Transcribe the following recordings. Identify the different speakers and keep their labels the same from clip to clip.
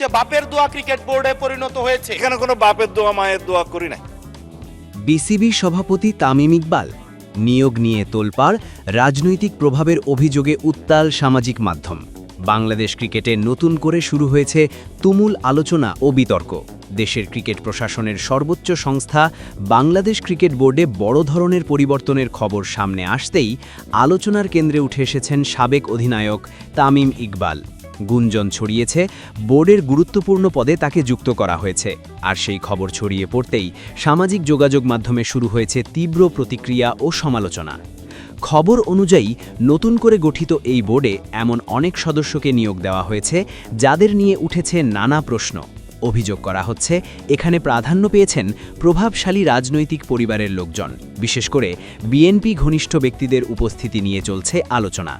Speaker 1: যে বাপের দোয়া ক্রিকেট বোর্ডে পরিণত হয়েছে।
Speaker 2: এখানে কোনো বাপের দোয়া মায়ের দোয়া করি নাই।
Speaker 3: বিসিবি সভাপতি তামিম ইকবাল নিয়োগ নিয়ে তোলপাড়, রাজনৈতিক প্রভাবের অভিযোগে উত্তাল সামাজিক মাধ্যম। বাংলাদেশ ক্রিকেটে নতুন করে শুরু হয়েছে তুমুল আলোচনা ও বিতর্ক। দেশের ক্রিকেট প্রশাসনের সর্বোচ্চ সংস্থা বাংলাদেশ ক্রিকেট বোর্ডে বড় ধরনের পরিবর্তনের খবর সামনে আসতেই আলোচনার কেন্দ্রে উঠে এসেছেন সাবেক অধিনায়ক তামিম ইকবাল। গুঞ্জন ছড়িয়েছে বোর্ডের গুরুত্বপূর্ণ পদে তাকে যুক্ত করা হয়েছে, আর সেই খবর ছড়িয়ে পড়তেই সামাজিক যোগাযোগ মাধ্যমে শুরু হয়েছে তীব্র প্রতিক্রিয়া ও সমালোচনা। খবর অনুযায়ী নতুন করে গঠিত এই বোর্ডে এমন অনেক সদস্যকে নিয়োগ দেওয়া হয়েছে যাদের নিয়ে উঠেছে নানা প্রশ্ন। অভিযোগ করা হচ্ছে এখানে প্রাধান্য পেয়েছেন প্রভাবশালী রাজনৈতিক পরিবারের লোকজন, বিশেষ করে বিএনপি ঘনিষ্ঠ ব্যক্তিদের উপস্থিতি নিয়ে চলছে আলোচনা।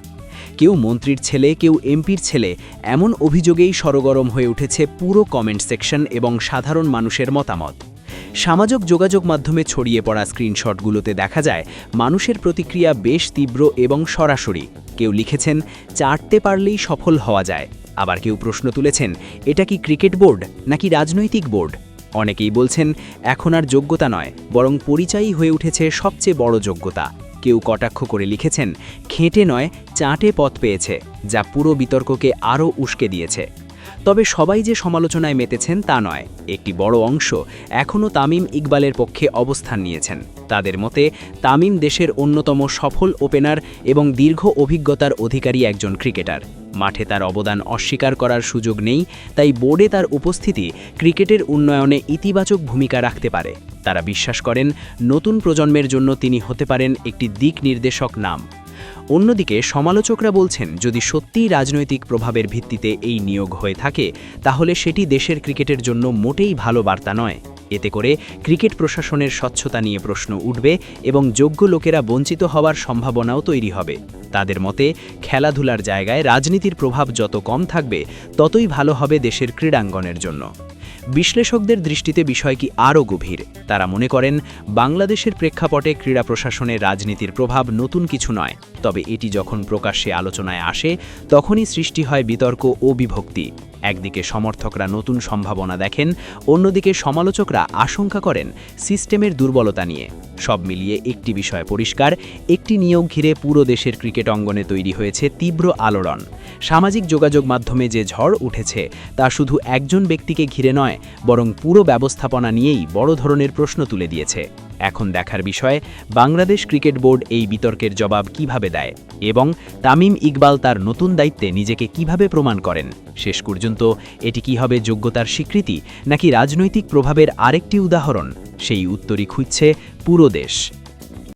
Speaker 3: কেউ মন্ত্রীর ছেলে, কেউ এমপির ছেলে, এমন অভিযোগেই সরগরম হয়ে উঠেছে পুরো কমেন্ট সেকশন এবং সাধারণ মানুষের মতামত। সামাজিক যোগাযোগ মাধ্যমে ছড়িয়ে পড়া স্ক্রিনশটগুলোতে দেখা যায় মানুষের প্রতিক্রিয়া বেশ তীব্র এবং সরাসরি। কেউ লিখেছেন চাটতে পারলেই সফল হওয়া যায়, আবার কেউ প্রশ্ন তুলেছেন এটা কি ক্রিকেট বোর্ড নাকি রাজনৈতিক বোর্ড। অনেকেই বলছেন এখন আর যোগ্যতা নয়, বরং পরিচয়ই হয়ে উঠেছে সবচেয়ে বড় যোগ্যতা। কেউ কটাক্ষ করে লিখেছেন খেটে নয় চাটে পথ পেয়েছে, যা পুরো বিতর্ককে আরও উস্কে দিয়েছে। তবে সবাই যে সমালোচনায় মেতেছেন তা নয়। একটি বড় অংশ এখনও তামিম ইকবালের পক্ষে অবস্থান নিয়েছেন। তাদের মতে তামিম দেশের অন্যতম সফল ওপেনার এবং দীর্ঘ অভিজ্ঞতার অধিকারী একজন ক্রিকেটার। মাঠে তার অবদান অস্বীকার করার সুযোগ নেই, তাই বোর্ডে তার উপস্থিতি ক্রিকেটের উন্নয়নে ইতিবাচক ভূমিকা রাখতে পারে। তারা বিশ্বাস করেন নতুন প্রজন্মের জন্য তিনি হতে পারেন একটি দিক নির্দেশক নাম। অন্যদিকে সমালোচকরা বলছেন যদি সত্যিই রাজনৈতিক প্রভাবের ভিত্তিতে এই নিয়োগ হয়ে থাকে তাহলে সেটি দেশের ক্রিকেটের জন্য মোটেই ভালো বার্তা নয়। এতে করে ক্রিকেট প্রশাসনের স্বচ্ছতা নিয়ে প্রশ্ন উঠবে এবং যোগ্য লোকেরা বঞ্চিত হওয়ার সম্ভাবনাও তৈরি হবে। তাদের মতে খেলাধুলার জায়গায় রাজনীতির প্রভাব যত কম থাকবে ততই ভালো হবে দেশের ক্রীড়াঙ্গনের জন্য। বিশ্লেষকদের দৃষ্টিতে বিষয়টি আরও গভীর। তারা মনে করেন বাংলাদেশের প্রেক্ষাপটে ক্রীড়া প্রশাসনের রাজনীতির প্রভাব নতুন কিছু নয়, তবে এটি যখন প্রকাশ্যে আলোচনায় আসে তখনই সৃষ্টি হয় বিতর্ক ও বিভক্তি। একদিকে সমর্থকরা নতুন সম্ভাবনা দেখেন, অন্যদিকে সমালোচকরা আশঙ্কা করেন সিস্টেমের দুর্বলতা নিয়ে। সব মিলিয়ে একটি বিষয় পরিষ্কার, একটি নিয়োগ ঘিরে পুরো দেশের ক্রিকেট অঙ্গনে তৈরি হয়েছে তীব্র আলোড়ন। সামাজিক যোগাযোগ মাধ্যমে যে ঝড় উঠেছে তা শুধু একজন ব্যক্তিকে ঘিরে নয়, বরং পুরো ব্যবস্থাপনা নিয়েই বড় ধরনের প্রশ্ন তুলে দিয়েছে। এখন দেখার বিষয় বাংলাদেশ ক্রিকেট বোর্ড এই বিতর্কের জবাব কিভাবে দেয় এবং তামিম ইকবাল তার নতুন দায়িত্বে নিজেকে কিভাবে প্রমাণ করেন। শেষ পর্যন্ত এটি কি হবে যোগ্যতার স্বীকৃতি নাকি রাজনৈতিক প্রভাবের আরেকটি উদাহরণ, সেই উত্তরই খুঁজছে পুরো দেশ।